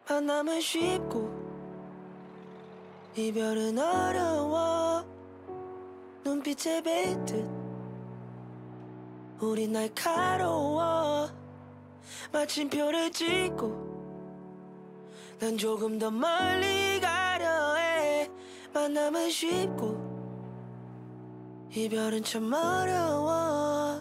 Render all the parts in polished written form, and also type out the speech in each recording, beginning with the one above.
만남은 쉽고 이별은 어려워. 눈빛에 뱉듯 우린 날카로워. 마침표를 찍고 난 조금 더 멀리 가려 해. 만남은 쉽고 이별은 참 어려워.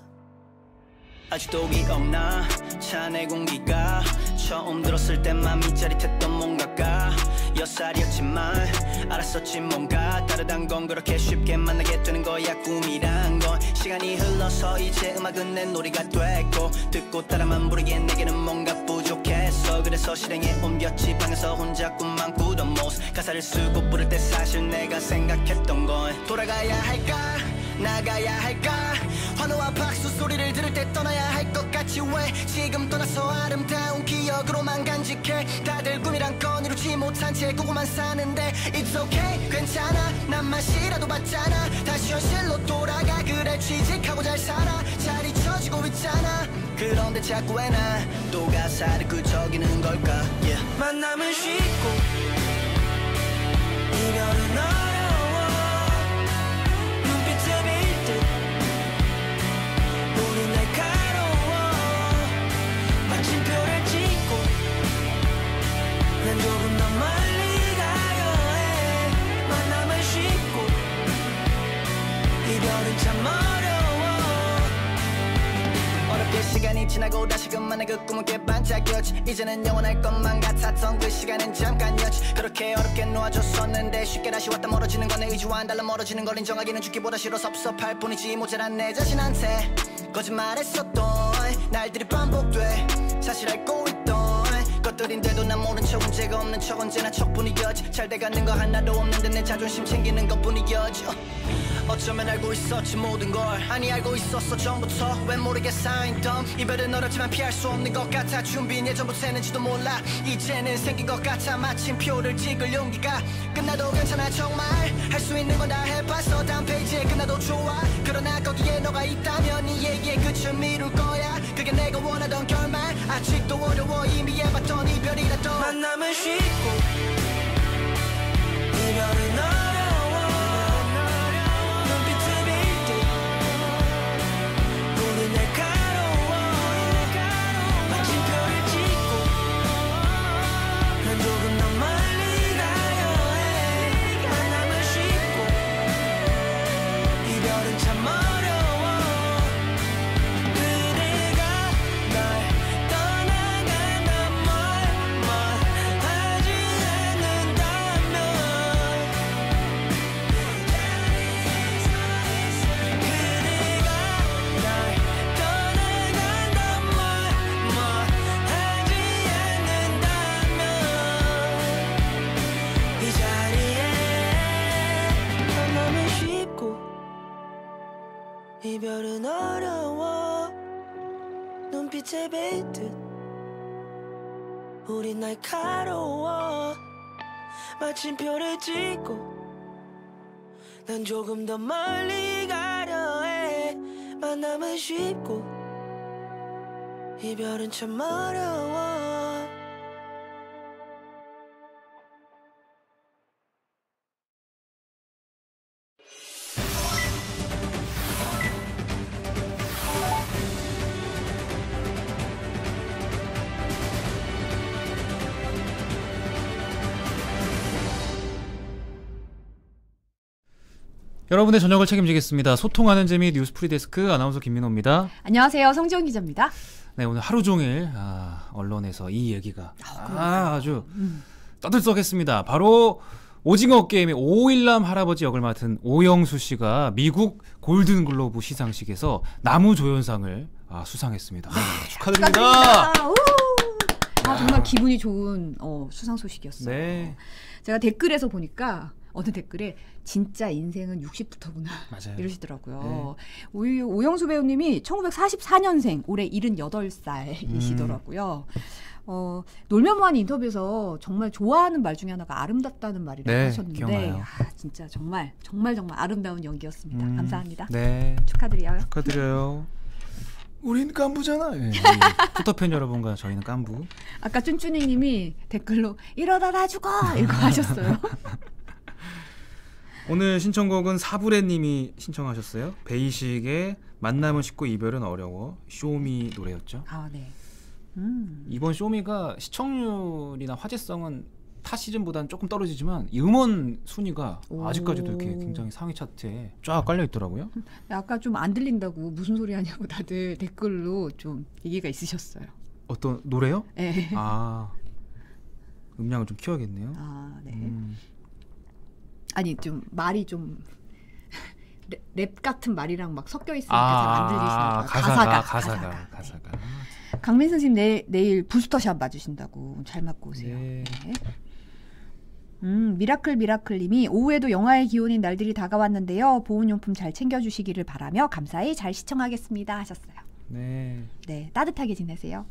아직도 기억나 차 내 공기가 처음 들었을 때 맘이 짜릿했던 뭔가가 6살이었지만 알았었지 뭔가 다르단 건 그렇게 쉽게 만나게 되는 거야. 꿈이란 건 시간이 흘러서 이제 음악은 내 놀이가 됐고 듣고 따라만 부르기엔 내게는 뭔가 부족했어. 그래서 실행에 옮겼지. 방에서 혼자 꿈만 꾸던 모습 가사를 쓰고 부를 때 사실 내가 생각했던 건 돌아가야 할까 나가야 할까 환호와 박수 소리를 들을 때 떠나야 할 것 같지. 왜 지금 떠나서 아름다운 기억으로만 간직해. 다들 꿈이란 건 이루지 못한 채 꾸고만 사는데 It's okay 괜찮아 난 맛이라도 봤잖아. 다시 현실로 돌아가 그래 취직하고 잘 살아. 잘 잊혀지고 있잖아. 그런데 자꾸 왜 난 또 가사를 끄적이는 걸까. yeah. 만남은 쉽고 이별은 어려워. 눈빛에 빗듯 우린 날카로워. 마침표를 찍고 난 조금 더 멀리 가려 해. 만남은 쉽고 이별은 참 어려워. 어렵게 시간이 지나고 다시금 내 그 꿈은 꽤 반짝였지. 이제는 영원할 것만 같았던 그 시간은 잠깐이었지. 그렇게 어렵게 놓아줬었는데 쉽게 다시 왔다 멀어지는 건 내 의지와는 달라. 멀어지는 걸 인정하기는 죽기보다 싫어 섭섭할 뿐이지. 모자란 내 자신한테 거짓말했었던 날들이 반복돼. 사실 알고 있던 것들인데도 난 모른 척 문제가 없는 척 언제나 척뿐이었지. 잘 돼가는 거 하나도 없는데 내 자존심 챙기는 것뿐이었지. 어쩌면 알고 있었지 모든 걸. 아니 알고 있었어 전부터 왜 모르게 쌓인던 이별은 어렵지만 피할 수 없는 것 같아. 준비는 예전부터 했는지도 몰라. 이제는 생긴 것 같아. 마침표를 찍을 용기가. 끝나도 괜찮아 정말 할 수 있는 건 다 해봤어. 다음 페이지에 끝나도 좋아. 그러나 거기에 너가 있다면 이 얘기의 끝을 미룰 거야. 그게 내가 원하던 결말. 아직도 어려워 이미 해봤던 이별이라도. 만남은 쉽고 이별은 어려워. 눈빛에 빗듯 우린 날카로워. 마침표를 찍고 난 조금 더 멀리 가려 해. 만남은 쉽고 이별은 참 어려워. 그대가 날 떠나간단 말하지 않는다면 그대가 날 떠나간단 말하지 않는다면 이 자리에 만남은 쉽고 이별은 어려워. 눈빛에 뱉듯 우린 날카로워. 마침표를 찍고 난 조금 더 멀리 가려 해. 만남은 쉽고 이별은 참 어려워. 여러분의 저녁을 책임지겠습니다. 소통하는 재미 뉴스 프리데스크 아나운서 김민호입니다. 안녕하세요. 성지원 기자입니다. 네, 오늘 하루 종일 언론에서 이 얘기가 아주 떠들썩했습니다. 바로 오징어 게임의 오일남 할아버지 역을 맡은 오영수 씨가 미국 골든글로브 시상식에서 나무조연상을 수상했습니다. 축하드립니다. 정말 기분이 좋은 수상 소식이었어요. 네. 제가 댓글에서 보니까 어느 댓글에 진짜 인생은 60부터구나 맞아요. 이러시더라고요. 네. 오영수 배우님이 1944년생 올해 78살이시더라고요. 놀면 뭐하니 인터뷰에서 정말 좋아하는 말 중에 하나가 아름답다는 말이라고 하셨는데 기억나요. 진짜 정말 아름다운 연기였습니다. 감사합니다. 네. 축하드려요. 축하드려요. 우린 깐부잖아. 예, 푸터팬 여러분과 저희는 깐부. 아까 쭌쭌이님이 댓글로 이러다 다 죽어 이거 하셨어요. 오늘 신청곡은 사부레님이 신청하셨어요. 베이식의 만남은 쉽고 이별은 어려워. 쇼미 노래였죠. 아 네. 이번 쇼미가 시청률이나 화제성은 타 시즌보다는 조금 떨어지지만 이 음원 순위가 아직까지도 이렇게 굉장히 상위 차트에 쫙 깔려 있더라고요. 아까 좀 안 들린다고 무슨 소리 하냐고 다들 댓글로 좀 얘기가 있으셨어요. 어떤 노래요? 네. 아, 음량을 좀 키워야겠네요. 아 네. 아니 좀 말이 좀 랩 같은 말이랑 막 섞여 있으니까 잘 안 들리시는 거예요. 가사가. 강민 선생님 내일 부스터샷 맞으신다고 잘 맞고 오세요. 네. 네. 미라클님이 오후에도 영하의 기온인 날들이 다가왔는데요. 보온용품 잘 챙겨주시기를 바라며 감사히 잘 시청하겠습니다 하셨어요. 네. 네, 따뜻하게 지내세요.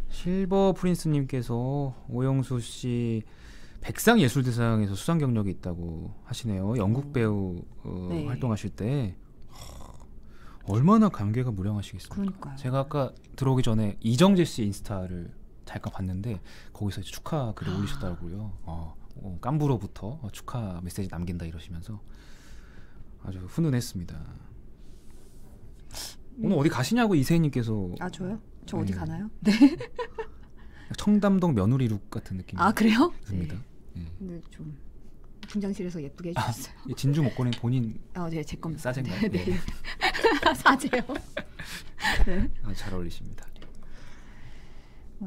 실버 프린스님께서 오영수 씨 백상예술대상에서 수상 경력이 있다고 하시네요. 영국 배우 네. 활동하실 때 얼마나 감개가 무량하시겠습니까? 그러니까요. 제가 아까 들어오기 전에 이정재 씨 인스타를 잠깐 봤는데 거기서 이제 축하 글을 올리셨더라고요. 깐부로부터 축하 메시지 남긴다 이러시면서 아주 훈훈했습니다. 오늘 어디 가시냐고 이세희님께서. 아 저요? 저 네. 어디 가나요? 네. 청담동 며느리 룩 같은 느낌이 아 그래요? 듭니다. 네. 네. 근데 좀 분장실에서 예쁘게 해주셨어요. 이 진주 목걸이는 본인 네, 제 겁니다. 싸제인가요? 네. 네. 사제요. 네. 잘 어울리십니다.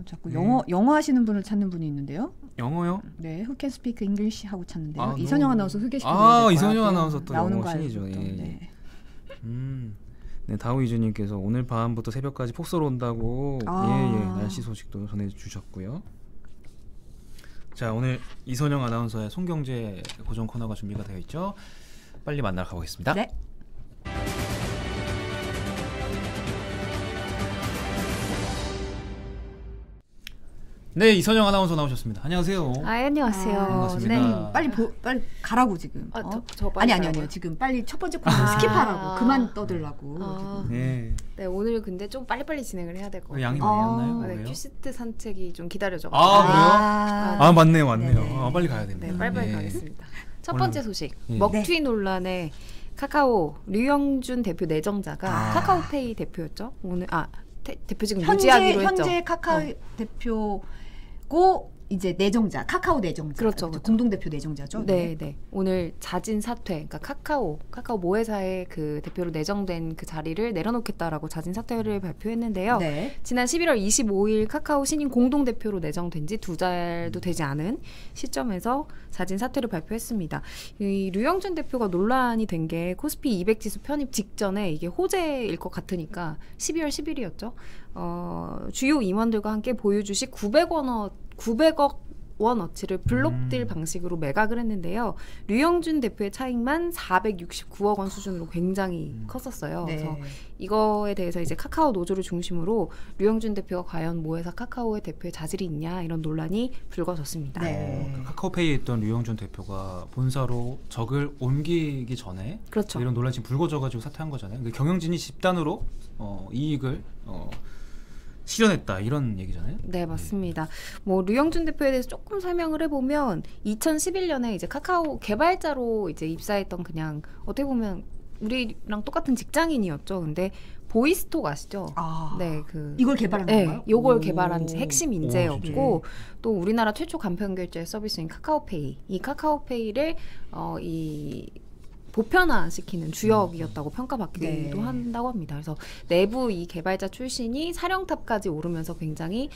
자꾸 영어 하시는 분을 찾는 분이 있는데요. 영어요? 네, Who can speak English 하고 찾는데요. 아, 이선영 아나운서 소개시켜드려야 이선영 아나운서 또 나오는 영어 거 신이죠. 알고 또, 예. 네. 네, 다우이즈님께서 오늘 밤부터 새벽까지 폭설 온다고 날씨 소식도 전해주셨고요. 자, 오늘 이선영 아나운서의 송경제 고정 코너가 준비가 되어 있죠. 빨리 만나러 가보겠습니다. 네. 네, 이선영 아나운서 나오셨습니다. 안녕하세요. 안녕하세요. 반갑습니다. 네. 빨리 가라고 지금. 저 빨리 아니요. 가라고요? 지금 빨리 첫 번째 코너 스킵하라고. 그만 떠들라고. 지금. 네. 네, 오늘 근데 좀 빨리빨리 진행을 해야 될 것 같아요. 양이 많았나요? 네, 왜요? 큐시트 산책이 좀 기다려져가지고. 그래요? 맞네요. 네네. 빨리 가야 됩니다. 네, 빨리빨리 네. 가겠습니다. 첫 번째 소식. 네. 먹튀 논란에 카카오 류영준 대표 내정자가 카카오페이 대표였죠. 오늘 대표직은 유지하기로 했죠. 현재 카카오 대표고 이제 내정자, 카카오 내정자. 그렇죠. 공동대표 내정자죠. 네. 오늘 자진 사퇴, 그러니까 카카오 모회사의 그 대표로 내정된 그 자리를 내려놓겠다라고 자진 사퇴를 발표했는데요. 네. 지난 11월 25일 카카오 신임 공동대표로 내정된 지 2달도 되지 않은 시점에서 자진 사퇴를 발표했습니다. 이 류영준 대표가 논란이 된 게 코스피 200 지수 편입 직전에 이게 호재일 것 같으니까 12월 10일이었죠. 주요 임원들과 함께 보유 주식 900억 원어치를 블록딜 방식으로 매각을 했는데요. 류영준 대표의 차익만 469억 원 수준으로 굉장히 컸었어요. 네. 그래서 이거에 대해서 이제 카카오 노조를 중심으로 류영준 대표가 과연 모회사 카카오의 대표의 자질이 있냐 이런 논란이 불거졌습니다. 네. 카카오페이에 있던 류영준 대표가 본사로 적을 옮기기 전에 그렇죠. 이런 논란이 지금 불거져가지고 사퇴한 거잖아요. 경영진이 집단으로 이익을 실현했다 이런 얘기잖아요. 네, 맞습니다. 뭐 류영준 대표에 대해서 조금 설명을 해보면 2011년에 이제 카카오 개발자로 이제 입사했던 그냥 어떻게 보면 우리랑 똑같은 직장인이었죠. 근데 보이스톡 아시죠? 네, 이걸 개발한 네, 건가요? 요걸 개발한 핵심 인재였고 진짜요? 또 우리나라 최초 간편 결제 서비스인 카카오페이. 이 카카오페이를 이 보편화시키는 주역이었다고 평가받기도 한다고 합니다. 그래서 내부 이 개발자 출신이 사령탑까지 오르면서 굉장히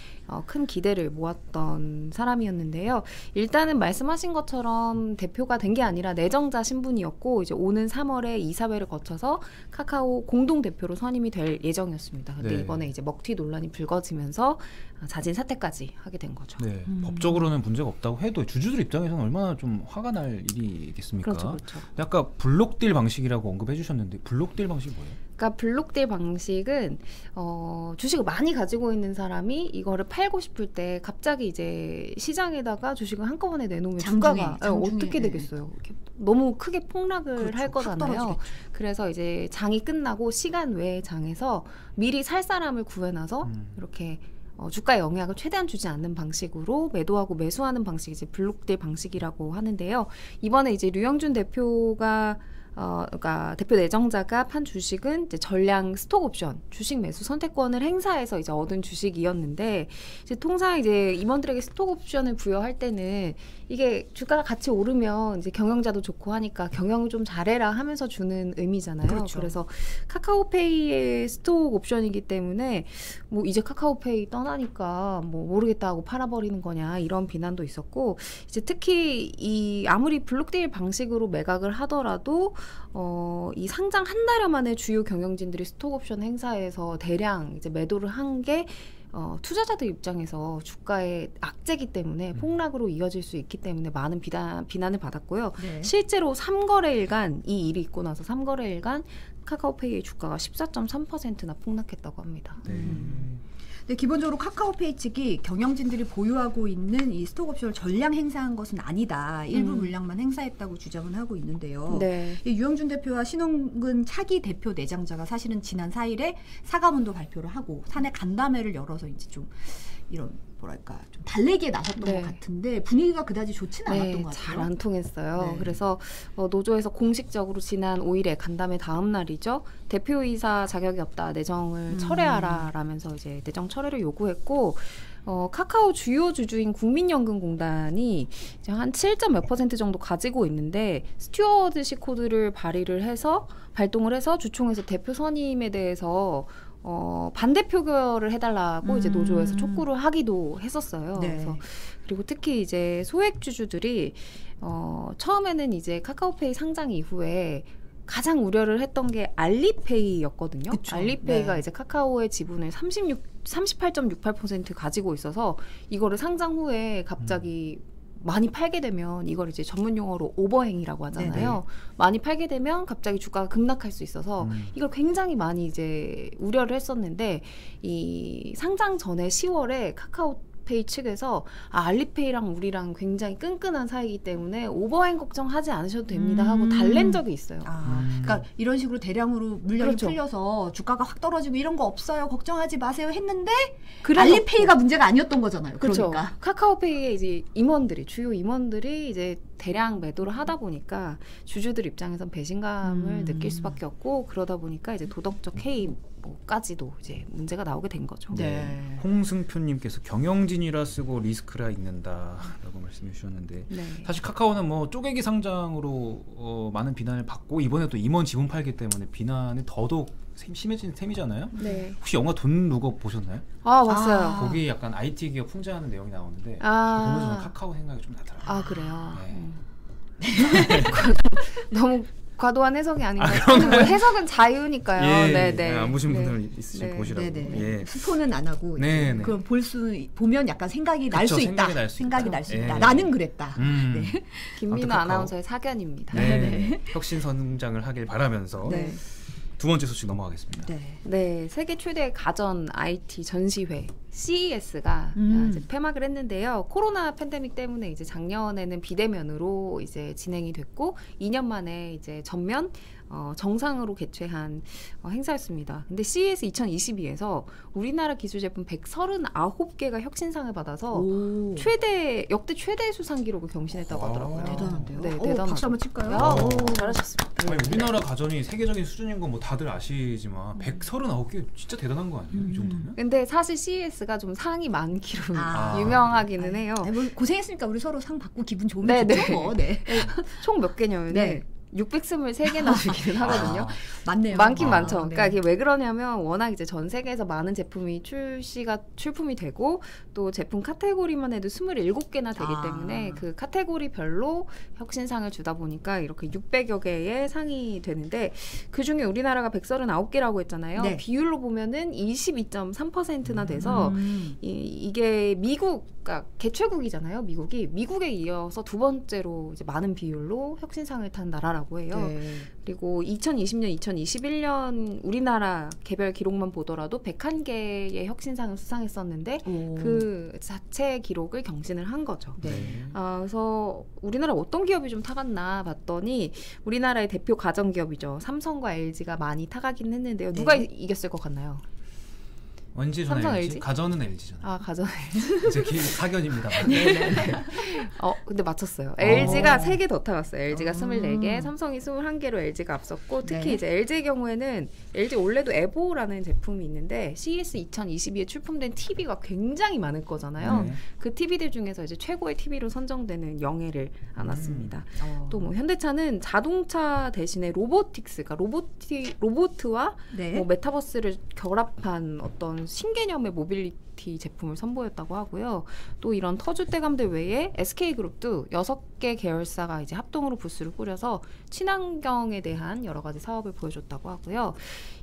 큰 기대를 모았던 사람이었는데요. 일단은 말씀하신 것처럼 대표가 된 게 아니라 내정자 신분이었고 이제 오는 3월에 이사회를 거쳐서 카카오 공동대표로 선임이 될 예정이었습니다. 근데 네. 이번에 이제 먹튀 논란이 불거지면서 자진 사퇴까지 하게 된 거죠. 네, 법적으로는 문제가 없다고 해도 주주들 입장에서는 얼마나 좀 화가 날 일이겠습니까? 그렇죠. 근데 아까 블록딜 방식이라고 언급해 주셨는데 블록딜 방식이 뭐예요? 그러니까 블록딜 방식은 주식을 많이 가지고 있는 사람이 이거를 팔고 싶을 때 갑자기 이제 시장에다가 주식을 한꺼번에 내놓으면 주가가 어떻게 되겠어요? 이렇게 너무 크게 폭락을 그렇죠. 할 거잖아요. 그래서 이제 장이 끝나고 시간 외의 장에서 미리 살 사람을 구해놔서 이렇게 주가에 영향을 최대한 주지 않는 방식으로 매도하고 매수하는 방식이 이제 블록딜 방식이라고 하는데요. 이번에 이제 류영준 대표가 그러니까 대표 내정자가 판 주식은 이제 전량 스톡 옵션, 주식 매수 선택권을 행사해서 이제 얻은 주식이었는데, 이제 통상 이제 임원들에게 스톡 옵션을 부여할 때는 이게 주가가 같이 오르면 이제 경영자도 좋고 하니까 경영 좀 잘해라 하면서 주는 의미잖아요. 그렇죠. 그래서 카카오페이의 스톡 옵션이기 때문에 뭐 이제 카카오페이 떠나니까 뭐 모르겠다 하고 팔아버리는 거냐 이런 비난도 있었고, 이제 특히 이 아무리 블록딜 방식으로 매각을 하더라도 이 상장 한 달여 만에 주요 경영진들이 스톡 옵션 행사에서 대량 이제 매도를 한 게 투자자들 입장에서 주가의 악재이기 때문에 폭락으로 이어질 수 있기 때문에 많은 비난을 받았고요. 네. 실제로 3거래일간 이 일이 있고 나서 3거래일간 카카오페이의 주가가 14.3%나 폭락했다고 합니다. 네. 근데 기본적으로 카카오페이 측이 경영진들이 보유하고 있는 이 스톡옵션을 전량 행사한 것은 아니다. 일부 물량만 행사했다고 주장을 하고 있는데요. 네. 이 유영준 대표와 신홍근 차기 대표 내장자가 사실은 지난 4일에 사과문도 발표를 하고 사내 간담회를 열어서 이제 좀 이런 뭐랄까 좀 달래기에 나섰던 네. 것 같은데 분위기가 그다지 좋지는 않았던 네, 것 같아요. 잘 안 통했어요. 네. 그래서 노조에서 공식적으로 지난 5일에 간담회 다음 날이죠. 대표이사 자격이 없다. 내정을 철회하라라면서 이제 내정 철회를 요구했고, 카카오 주요 주주인 국민연금공단이 이제 한 7몇 % 정도 가지고 있는데 스튜어드십 코드를 발동을 해서 주총에서 대표 선임에 대해서 반대 표결을 해달라고 이제 노조에서 촉구를 하기도 했었어요. 네. 그래서 그리고 특히 이제 소액 주주들이 처음에는 이제 카카오페이 상장 이후에 가장 우려를 했던 게 알리페이였거든요. 그쵸. 알리페이가 네. 이제 카카오의 지분을 38.68% 가지고 있어서 이거를 상장 후에 갑자기 많이 팔게 되면 이걸 이제 전문 용어로 오버행이라고 하잖아요. 네네. 많이 팔게 되면 갑자기 주가가 급락할 수 있어서 이걸 굉장히 많이 이제 우려를 했었는데, 이 상장 전에 10월에 카카오페이 측에서 알리페이랑 우리랑 굉장히 끈끈한 사이이기 때문에 오버행 걱정하지 않으셔도 됩니다 하고 달랜 적이 있어요. 그러니까 이런 식으로 대량으로 물량이 그렇죠. 풀려서 주가가 확 떨어지고 이런 거 없어요. 걱정하지 마세요 했는데 그래서 알리페이가 문제가 아니었던 거잖아요. 그렇죠. 그러니까. 카카오페이의 이제 주요 임원들이 이제 대량 매도를 하다 보니까 주주들 입장에선 배신감을 느낄 수밖에 없고, 그러다 보니까 이제 도덕적 해임까지도 이제 문제가 나오게 된 거죠. 네. 홍승표님께서 경영진이라 쓰고 리스크라 읽는다라고 말씀해 주셨는데, 네. 사실 카카오는 뭐 쪼개기 상장으로 많은 비난을 받고 이번에 또 임원 지분 팔기 때문에 비난이 더더욱 심해진 셈이잖아요. 네. 혹시 영화 돈 룩업 보셨나요? 봤어요. 거기 약간 IT 기업 풍자하는 내용이 나오는데 아. 보면서 저는 카카오 생각이 좀 나더라고요. 아, 그래요. 네. 너무 과도한 해석이 아닌가요? 근데 뭐 해석은 자유니까요. 예, 네. 안 보신 분들 있으시면 네. 보시라고. 네네. 예. 스포는 안 하고 네, 네. 그럼 보면 약간 생각이 날 그쵸, 수 있다. 생각이 날 수 생각이 있다. 날 수 예. 있다. 나는 그랬다. 네. 김민호 카카오. 아나운서의 사견입니다. 네. 혁신 성장을 하길 바라면서 네. 두 번째 소식 넘어가겠습니다. 네. 네, 세계 최대 가전 IT 전시회 CES가 이제 폐막을 했는데요. 코로나 팬데믹 때문에 이제 작년에는 비대면으로 이제 진행이 됐고 2년 만에 이제 전면 정상으로 개최한 행사였습니다. 근데 CES 2022에서 우리나라 기술 제품 139개가 혁신상을 받아서 오. 역대 최대 수상 기록을 경신했다고 와, 하더라고요. 대단한데요. 네, 오, 대단하죠. 박수 한번 칠까요? 야, 오. 잘하셨습니다. 아니, 우리나라 가전이 세계적인 수준인 건 뭐 다들 아시지만 139개 진짜 대단한 거 아니에요? 이 정도면? 근데 사실 CES가 좀 상이 많기로 아. 유명하기는 해요. 아니, 뭐 고생했으니까 우리 서로 상 받고 기분 좋으면 네, 좋죠. 네. 뭐. 네. 총 몇 개냐면 네. 623개나 주기는 하거든요. 맞네요. 많긴 아, 많죠. 네. 그러니까 이게 왜 그러냐면 워낙 이제 전 세계에서 많은 제품이 출품이 되고 또 제품 카테고리만 해도 27개나 되기 아. 때문에 그 카테고리별로 혁신상을 주다 보니까 이렇게 600여 개의 상이 되는데 그중에 우리나라가 139개라고 했잖아요. 네. 비율로 보면은 22.3%나 돼서 이게 그러니까 개최국이잖아요. 미국에 이어서 두 번째로 이제 많은 비율로 혁신상을 탄 나라라고 있다라고 해요. 네. 그리고 2020년, 2021년 우리나라 개별 기록만 보더라도 101개의 혁신상을 수상했었는데 그 자체 기록을 경신을 한 거죠. 네. 그래서 우리나라 어떤 기업이 좀 타갔나 봤더니 우리나라의 대표 가전기업이죠. 삼성과 LG가 많이 타가긴 했는데요. 누가 이겼을 것 같나요? 왠지 저는 삼성, LG? LG? 가전은 LG잖아요. 아, 가전 제 개인 사견입니다. 근데 맞췄어요. LG가 3개 더 타갔어요. LG가 24개, 삼성이 21개로 LG가 앞섰고 특히 네. 이제 LG의 경우에는 LG 올해도 에보라는 제품이 있는데 CES 2022에 출품된 TV가 굉장히 많을 거잖아요. 네. 그 TV들 중에서 이제 최고의 TV로 선정되는 영예를 안았습니다. 또 뭐 현대차는 자동차 대신에 로보틱스, 그러니까 로보트와 네. 뭐 메타버스를 결합한 어떤 신개념의 모빌리티 제품을 선보였다고 하고요. 또 이런 터줏대감들 외에 SK그룹도 6개 계열사가 이제 합동으로 부스를 꾸려서 친환경에 대한 여러 가지 사업을 보여줬다고 하고요.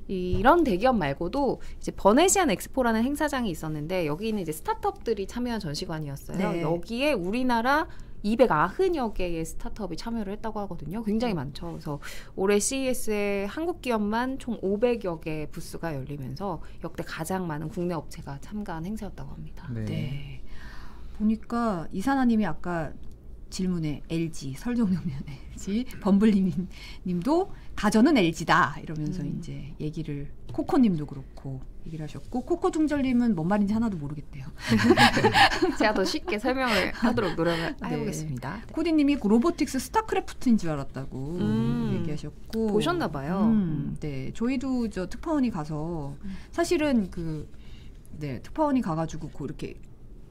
이런 대기업 말고도 이제 버네시안 엑스포라는 행사장이 있었는데 여기는 이제 스타트업들이 참여한 전시관이었어요. 네. 여기에 우리나라 290여 개의 스타트업이 참여를 했다고 하거든요. 굉장히 많죠. 그래서 올해 CES에 한국 기업만 총 500여 개 부스가 열리면서 역대 가장 많은 국내 업체가 참가한 행사였다고 합니다. 네. 네. 보니까 이사나님이 아까 질문에 LG, 설정명면 LG, 범블님도 가전은 LG다 이러면서 이제 얘기를 코코님도 그렇고 얘기를 하셨고 코코 중절님은 뭔 말인지 하나도 모르겠대요. 제가 더 쉽게 설명을 하도록 노력을 네. 해보겠습니다. 코디님이 로보틱스 스타크래프트인 줄 알았다고 얘기하셨고 보셨나 봐요. 네, 저희도 저 특파원이 가서 사실은 특파원이 가가지고 이렇게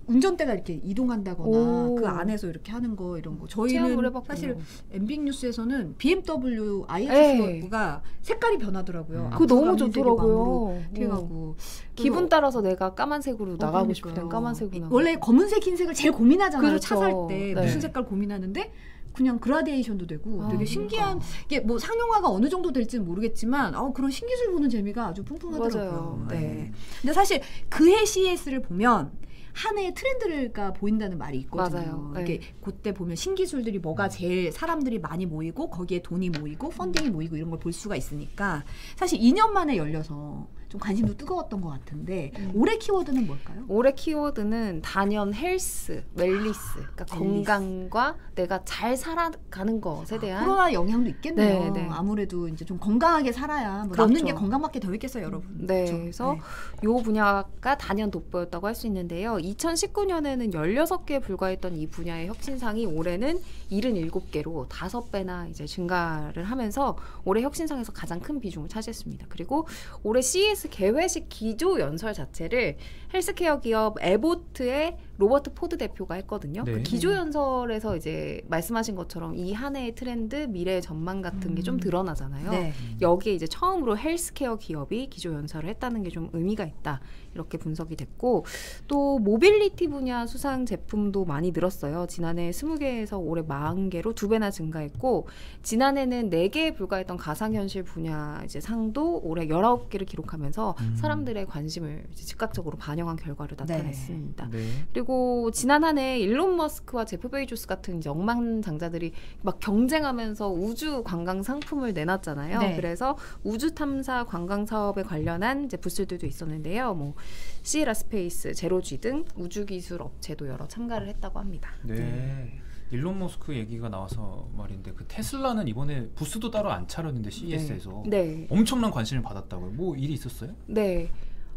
운전대가 이렇게 이동한다거나 오. 그 안에서 이렇게 하는 거 이런 거 체험을 저희는 해봤군요. 사실 MBC 뉴스에서는 BMW 네. iX가 색깔이 변하더라고요. 그거 너무 앞으로 좋더라고요. 이렇게 가고 기분 따라서 내가 까만색으로 나가고 그러니까요. 싶을 땐 까만색으로 나가고. 원래 검은색 흰색을 제일 고민하잖아요. 그렇죠. 차 살 때 네. 무슨 색깔 고민하는데 그냥 그라데이션도 되고 되게 신기한 이게 뭐 상용화가 어느 정도 될지는 모르겠지만 그런 신기술 보는 재미가 아주 풍부하더라고요. 맞아요. 네. 근데 사실 그해 CES를 보면 한 해의 트렌드가 보인다는 말이 있거든요. 맞아요. 이게 네. 그때 보면 신기술들이 뭐가 제일 사람들이 많이 모이고 거기에 돈이 모이고 펀딩이 모이고 이런 걸 볼 수가 있으니까 사실 2년 만에 열려서 좀 관심도 뜨거웠던 것 같은데 올해 키워드는 뭘까요? 올해 키워드는 단연 헬스, 웰리스, 그러니까 건강과 내가 잘 살아가는 것에 대한 코로나 영향도 있겠네요. 네, 네. 아무래도 이제 좀 건강하게 살아야 뭐 그렇죠. 남는 게 건강밖에 더 있겠어요, 여러분. 네, 그렇죠? 그래서 네. 요 분야가 단연 돋보였다고 할 수 있는데요. 2019년에는 16개에 불과했던 이 분야의 혁신상이 올해는 77개로 5배나 이제 증가를 하면서 올해 혁신상에서 가장 큰 비중을 차지했습니다. 그리고 올해 CES 개회식 기조 연설 자체를 헬스케어 기업 에보트의 로버트 포드 대표가 했거든요. 네. 그 기조 연설에서 이제 말씀하신 것처럼 이 한 해의 트렌드, 미래의 전망 같은 게 좀 드러나잖아요. 네. 여기에 이제 처음으로 헬스케어 기업이 기조 연설을 했다는 게 좀 의미가 있다. 이렇게 분석이 됐고 또 모빌리티 분야 수상 제품도 많이 늘었어요. 지난해 20개에서 올해 40개로 2배나 증가했고 지난해는 4개에 불과했던 가상현실 분야 이제 상도 올해 19개를 기록하면서 사람들의 관심을 이제 즉각적으로 반영한 결과를 나타냈습니다. 네. 그리고 지난 한 해 일론 머스크와 제프 베이조스 같은 이제 억만장자들이 막 경쟁하면서 우주 관광 상품을 내놨잖아요. 네. 그래서 우주 탐사 관광 사업에 관련한 이제 부스들도 있었는데요. 뭐 시에라 스페이스, 제로지 등 우주 기술 업체도 여러 참가를 했다고 합니다. 네. 일론 머스크 얘기가 나와서 말인데 그 테슬라는 이번에 부스도 따로 안 차렸는데 CES에서 네. 엄청난 관심을 받았다고요. 뭐 일이 있었어요? 네.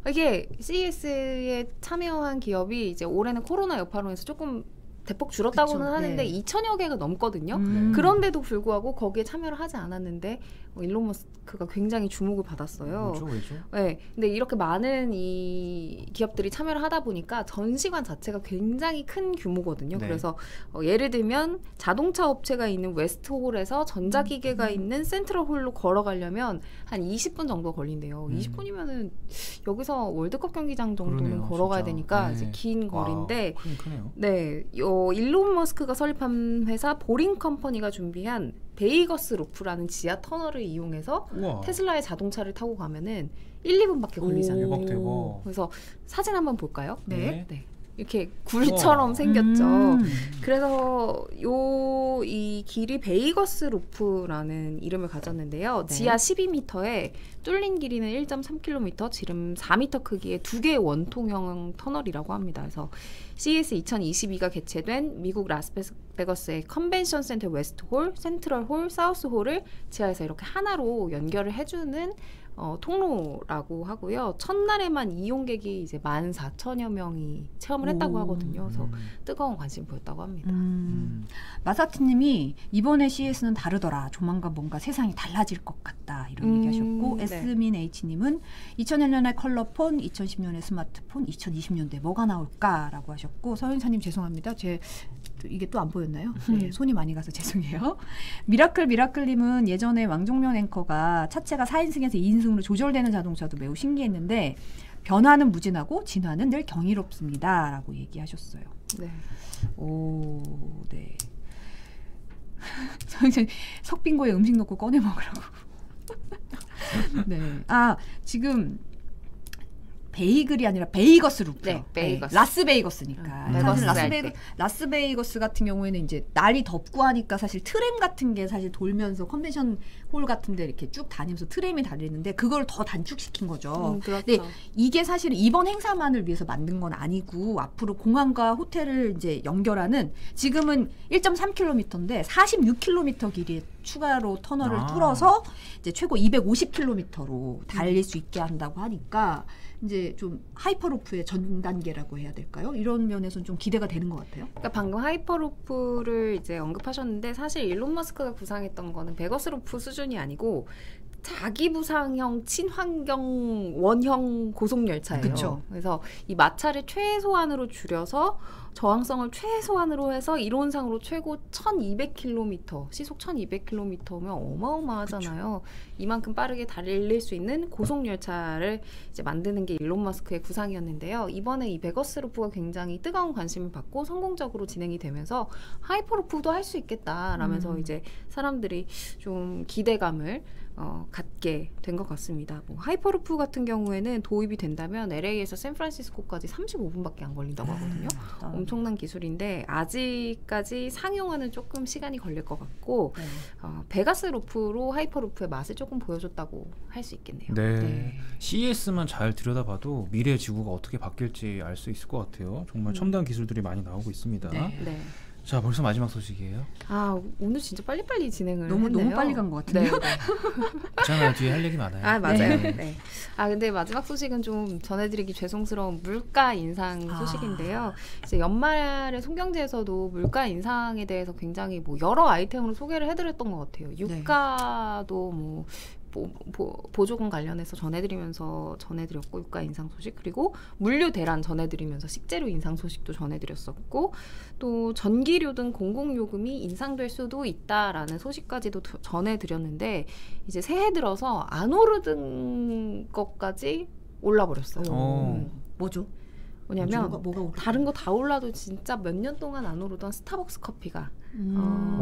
이게 CES에 참여한 기업이 이제 올해는 코로나 여파로 해서 조금 대폭 줄었다고는 그쵸, 하는데 네. 2,000여 개가 넘거든요. 네. 그런데도 불구하고 거기에 참여를 하지 않았는데 일론 머스크가 굉장히 주목을 받았어요. 왜죠? 네, 근데 이렇게 많은 이 기업들이 참여를 하다 보니까 전시관 자체가 굉장히 큰 규모거든요. 네. 그래서 예를 들면 자동차 업체가 있는 웨스트홀에서 전자기계가 있는 센트럴홀로 걸어가려면 한 20분 정도 걸린대요. 20분이면은 여기서 월드컵 경기장 정도는 그러네요, 걸어가야 진짜. 되니까 네. 이제 긴 거리인데 크네요. 네, 일론 머스크가 설립한 회사 보링 컴퍼니가 준비한 베이거스 루프라는 지하 터널을 이용해서 우와. 테슬라의 자동차를 타고 가면은 1, 2분밖에 걸리잖아요. 대박. 그래서 사진 한번 볼까요? 네. 네. 이렇게 굴처럼 생겼죠. 그래서 이 길이 베이거스 루프라는 이름을 가졌는데요. 네. 지하 12m에 뚫린 길이는 1.3km, 지름 4m 크기의 두 개의 원통형 터널이라고 합니다. 그래서 CES 2022가 개최된 미국 라스베거스의 컨벤션 센터 웨스트홀, 센트럴홀, 사우스홀을 지하에서 이렇게 하나로 연결을 해주는 통로라고 하고요. 첫날에만 이용객이 이제 14,000여 명이 체험을 했다고 하거든요. 그래서 뜨거운 관심 보였다고 합니다. 마사티님이 이번에 CES는 다르더라. 조만간 뭔가 세상이 달라질 것 같다. 이런 얘기하셨고 네. 에스민 H님은 2001년에 컬러폰, 2010년에 스마트폰, 2020년대 뭐가 나올까라고 하셨고 서윤사님 죄송합니다. 이게 또 안 보였나요? 네, 손이 많이 가서 죄송해요. 미라클님은 예전에 왕종면 앵커가 차체가 4인승에서 2인승으로 조절되는 자동차도 매우 신기했는데 변화는 무진하고 진화는 늘 경이롭습니다. 라고 얘기하셨어요. 네. 오, 네. 석빙고에 음식 넣고 꺼내 먹으라고. 네. 지금 베이글이 아니라 베이거스 루프. 네, 베이거스. 라스베이거스니까. 사실 베거스 라스베이거스 같은 경우에는 이제 날이 덥고 하니까 사실 트램 같은 게 사실 돌면서 컨벤션 홀 같은데 이렇게 쭉 다니면서 트램이 달리는데 그걸 더 단축시킨 거죠. 그렇죠. 근데 이게 사실 이번 행사만을 위해서 만든 건 아니고 앞으로 공항과 호텔을 이제 연결하는 지금은 1.3km인데 46km 길이의 추가로 터널을 뚫어서 이제 최고 250km로 달릴 수 있게 한다고 하니까 이제 좀 하이퍼루프의 전 단계라고 해야 될까요? 이런 면에서는 좀 기대가 되는 것 같아요. 그러니까 방금 하이퍼루프를 이제 언급하셨는데 사실 일론 머스크가 구상했던 거는 베거스 루프 수준이 아니고 자기 부상형 친환경 원형 고속열차예요. 그쵸. 그래서 이 마찰을 최소한으로 줄여서 저항성을 최소한으로 해서 이론상으로 최고 1200km, 시속 1200km면 어마어마하잖아요. 그쵸. 이만큼 빠르게 달릴 수 있는 고속열차를 이제 만드는 게 일론 머스크의 구상이었는데요. 이번에 이 베거스 루프가 굉장히 뜨거운 관심을 받고 성공적으로 진행이 되면서 하이퍼루프도 할 수 있겠다라면서 이제 사람들이 좀 기대감을 갖게 된 것 같습니다. 뭐 하이퍼루프 같은 경우에는 도입이 된다면 LA에서 샌프란시스코까지 35분밖에 안 걸린다고 하거든요. 엄청난 기술인데 아직까지 상용화는 조금 시간이 걸릴 것 같고 베가스 루프로 하이퍼루프의 맛을 조금 보여줬다고 할 수 있겠네요. 네. CES만 잘 들여다봐도 미래 지구가 어떻게 바뀔지 알 수 있을 것 같아요. 정말 첨단 기술들이 많이 나오고 있습니다. 네. 자, 벌써 마지막 소식이에요. 오늘 진짜 빨리빨리 진행을 너무 했네요. 빨리 간 것 같은데요. 네. 괜찮아요. 뒤에 할 얘기 많아요. 맞아요. 네. 네. 근데 마지막 소식은 좀 전해드리기 죄송스러운 물가 인상 소식인데요. 이제 연말에 송경제에서도 물가 인상에 대해서 굉장히 뭐 여러 아이템으로 소개를 해드렸던 것 같아요. 유가도 뭐 보조금 관련해서 전해드렸고 유가 인상 소식, 그리고 물류 대란 전해드리면서 식재료 인상 소식도 전해드렸었고, 또 전기료 등 공공요금이 인상될 수도 있다라는 소식까지도 전해드렸는데 이제 새해 들어서 안 오르던 것까지 올라버렸어요. 뭐죠? 뭐냐면 뭐가 다른 거 다 올라도 진짜 몇 년 동안 안 오르던 스타벅스 커피가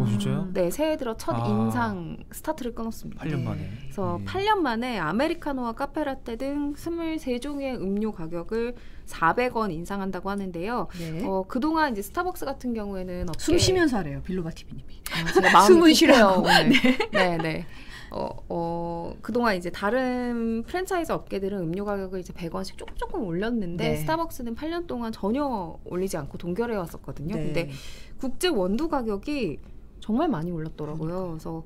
진짜요? 네, 새해 들어 첫 인상 스타트를 끊었습니다. 8년 만에. 그래서 8년 만에 아메리카노와 카페라떼 등 23종의 음료 가격을 400원 인상한다고 하는데요. 네. 그동안 이제 스타벅스 같은 경우에는 숨 쉬면서 하래요. 빌로바 TV님이. 제가 마음이 숨을 쉬라고. 오늘. 네. 그동안 이제 다른 프랜차이즈 업계들은 음료 가격을 이제 100원씩 조금 올렸는데 스타벅스는 8년 동안 전혀 올리지 않고 동결해 왔었거든요. 근데 국제 원두 가격이 정말 많이 올랐더라고요. 그래서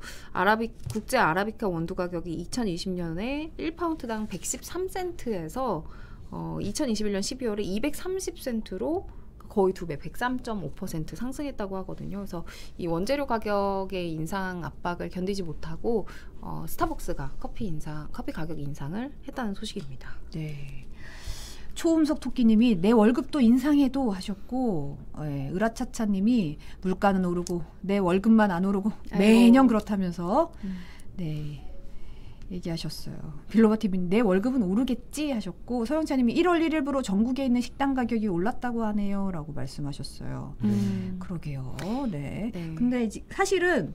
국제 아라비카 원두 가격이 2020년에 1파운드당 113센트에서 2021년 12월에 230센트로 거의 2배, 103.5% 상승했다고 하거든요. 그래서 이 원재료 가격의 인상 압박을 견디지 못하고 스타벅스가 커피 가격 인상을 했다는 소식입니다. 네. 초음속 토끼님이 내 월급도 인상해도 하셨고, 으라차차님이 물가는 오르고 내 월급만 안 오르고 매년 그렇다면서 얘기하셨어요. 빌로바TV님 내 월급은 오르겠지 하셨고, 서영찬님이 1월 1일부로 전국에 있는 식당 가격이 올랐다고 하네요 라고 말씀하셨어요. 그러게요. 네. 근데 이제 사실은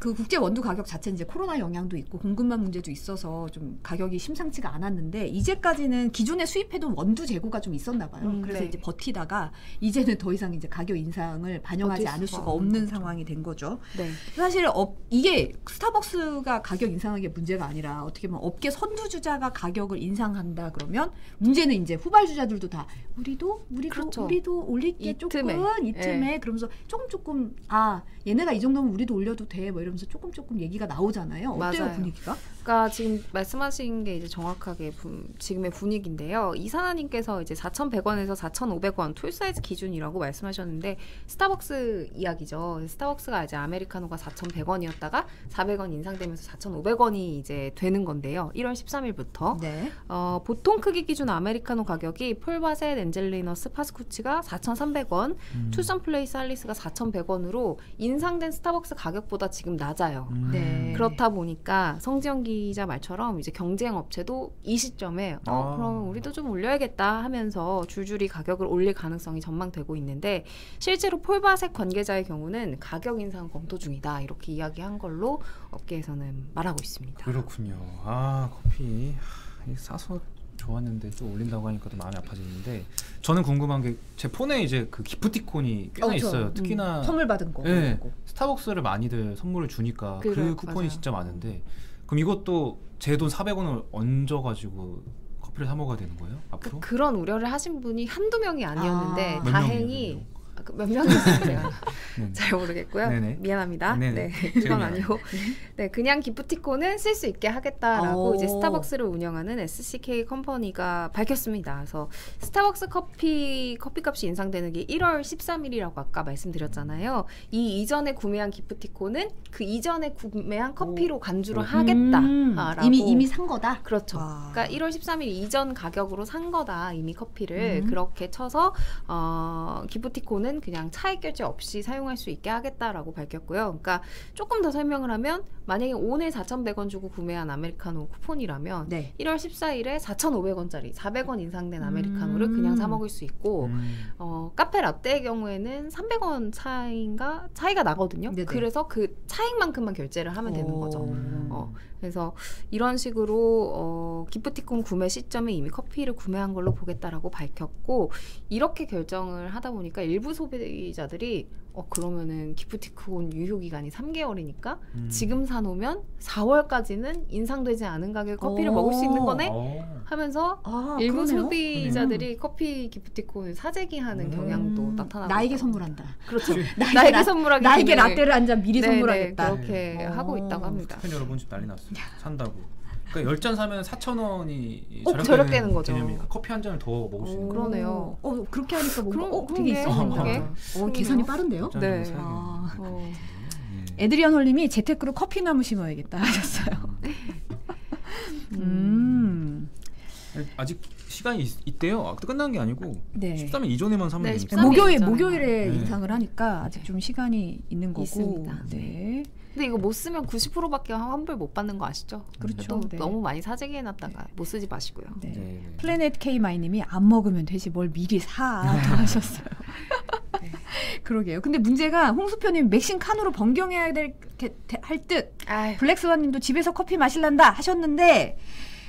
그 국제 원두 가격 자체 이제 코로나 영향도 있고 공급망 문제도 있어서 좀 가격이 심상치가 않았는데 이제까지는 기존에 수입해둔 원두 재고가 좀 있었나 봐요. 그래서 네. 이제 버티다가 이제는 더 이상 이제 가격 인상을 반영하지 버틸 않을 수가 수가 없는 없는 거죠. 상황이 된 거죠. 네. 사실 이게 스타벅스가 가격 인상한 게 문제가 아니라 어떻게 보면 업계 선두주자가 가격을 인상한다 그러면 문제는 이제 후발주자들도 다 우리도 그렇죠. 올릴게 이 조금 틈에. 이쯤에 그러면서 조금 얘네가 이 정도면 우리도 올려도 돼 뭐 이러면서 조금 얘기가 나오잖아요. 어때요 맞아요. 분위기가? 그러니까 지금 말씀하신 게 이제 정확하게 지금의 분위기인데요. 이사나님께서 이제 4,100원에서 4,500원 툴 사이즈 기준이라고 말씀하셨는데 스타벅스 이야기죠. 스타벅스가 이제 아메리카노가 4,100원이었다가 400원 인상되면서 4,500원이 이제 되는 건데요. 1월 13일부터 네. 보통 크기 기준 아메리카노 가격이 폴바셋, 엔젤리너스, 파스쿠치가 4,300원, 투썸 플레이스 할리스가 4,100원으로 인상된 스타벅스 가격보다 지금 낮아요. 네. 그렇다 보니까 성지영 기자 말처럼 이제 경쟁 업체도 이 시점에 그럼 우리도 좀 올려야겠다 하면서 줄줄이 가격을 올릴 가능성이 전망되고 있는데 실제로 폴바셋 관계자의 경우는 가격 인상 검토 중이다 이렇게 이야기한 걸로 업계에서는 말하고 있습니다. 그렇군요. 커피 싸서 좋았는데 또 올린다고 하니까 또 마음이 아파지는데 저는 궁금한 게 제 폰에 이제 그 기프티콘이 꽤나 있어요. 특히나 선물 받은 거. 네, 스타벅스를 많이들 선물을 주니까 그 그래요, 쿠폰이 맞아요. 진짜 많은데 그럼 이것도 제 돈 400원을 얹어가지고 커피를 사 먹어야 되는 거예요? 앞으로? 그런 우려를 하신 분이 한두 명이 아니었는데 몇 다행히 명이에요? 몇 명이었어요? 제가 네. 잘 모르겠고요. 네네. 미안합니다. 네네. 네, 제가 그건 미안해요. 아니고 네, 그냥 기프티콘은 쓸 수 있게 하겠다라고 이제 스타벅스를 운영하는 SCK 컴퍼니가 밝혔습니다. 그래서 스타벅스 커피값이 인상되는 게 1월 13일이라고 아까 말씀드렸잖아요. 이 이전에 구매한 기프티콘은 그 이전에 구매한 커피로 간주를 하겠다라고 이미 산 거다. 그렇죠. 와. 그러니까 1월 13일 이전 가격으로 산 거다 이미 커피를 그렇게 쳐서 기프티콘은 그냥 차익 결제 없이 사용할 수 있게 하겠다라고 밝혔고요. 그러니까 조금 더 설명을 하면 만약에 오늘 4,100원 주고 구매한 아메리카노 쿠폰이라면 네. 1월 14일에 4,500원짜리 400원 인상된 아메리카노를 그냥 사 먹을 수 있고 카페 라떼의 경우에는 300원 차이가 나거든요. 네네. 그래서 그 차익만큼만 결제를 하면 되는 거죠. 그래서 이런 식으로 기프티콘 구매 시점에 이미 커피를 구매한 걸로 보겠다라고 밝혔고 이렇게 결정을 하다 보니까 일부 소비자들이 그러면은 기프티콘 유효 기간이 3개월이니까 지금 사놓으면 4월까지는 인상되지 않은 가격에 커피를 먹을 수 있는 거네 하면서 일부 그러네요. 소비자들이 커피 기프티콘을 사재기하는 경향도 나타나고 나에게 있다고. 선물한다. 그렇죠. 나에게 선물하기 나에게 기능을 라떼를 한 잔 미리 네네, 선물하겠다. 그렇게 하고 있다고 합니다. 팬 여러분 집 난리 났어요. 산다고. 그러니까 10잔 사면 4,000원이 절약되는 거죠. 개념이니까 커피 한 잔을 더 먹을 수 있는 거예요. 그러네요. 그렇게 하니까 뭔가 그런 되게 게 있었는데. 그게. 계산이 빠른데요? 짠 네. 사야겠네. 에드리언 홀님이 재테크로 커피나무 심어야겠다 하셨어요. 아직 시간이 있대요. 끝난 게 아니고 네. 13일 이전에만 사면 네, 되니까. 13일 이전에만. 목요일에 네. 인상을 하니까 아직 좀 시간이 있는 거고. 있습니다. 네. 근데 이거 못 쓰면 90%밖에 환불 못 받는 거 아시죠? 그렇죠. 또 네. 너무 많이 사재기 해놨다가 못 쓰지 마시고요. 네. 네. 플래닛 K마이님이 안 먹으면 되지 뭘 미리 사 하셨어요. 그러게요. 근데 문제가 홍수표님 맥심 칸으로 변경해야 할 듯. 블랙스완님도 집에서 커피 마실란다 하셨는데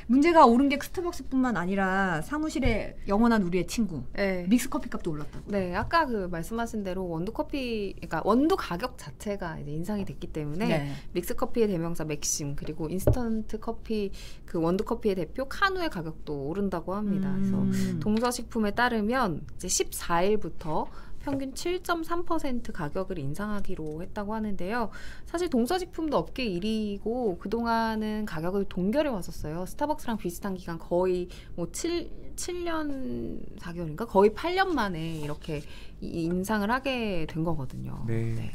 문제가 오른 게 스타벅스뿐만 아니라 사무실에 영원한 우리의 친구 네. 믹스 커피 값도 올랐다고. 네, 아까 그 말씀하신 대로 그러니까 원두 가격 자체가 이제 인상이 됐기 때문에 네. 믹스 커피의 대명사 맥심 그리고 인스턴트 커피 그 원두 커피의 대표 카누의 가격도 오른다고 합니다. 그래서 동서식품에 따르면 이제 14일부터 평균 7.3% 가격을 인상하기로 했다고 하는데요. 사실 동서식품도 업계 1위고 그동안은 가격을 동결해 왔었어요. 스타벅스랑 비슷한 기간 거의 뭐 7년 4개월인가? 거의 8년 만에 이렇게 인상을 하게 된 거거든요. 네.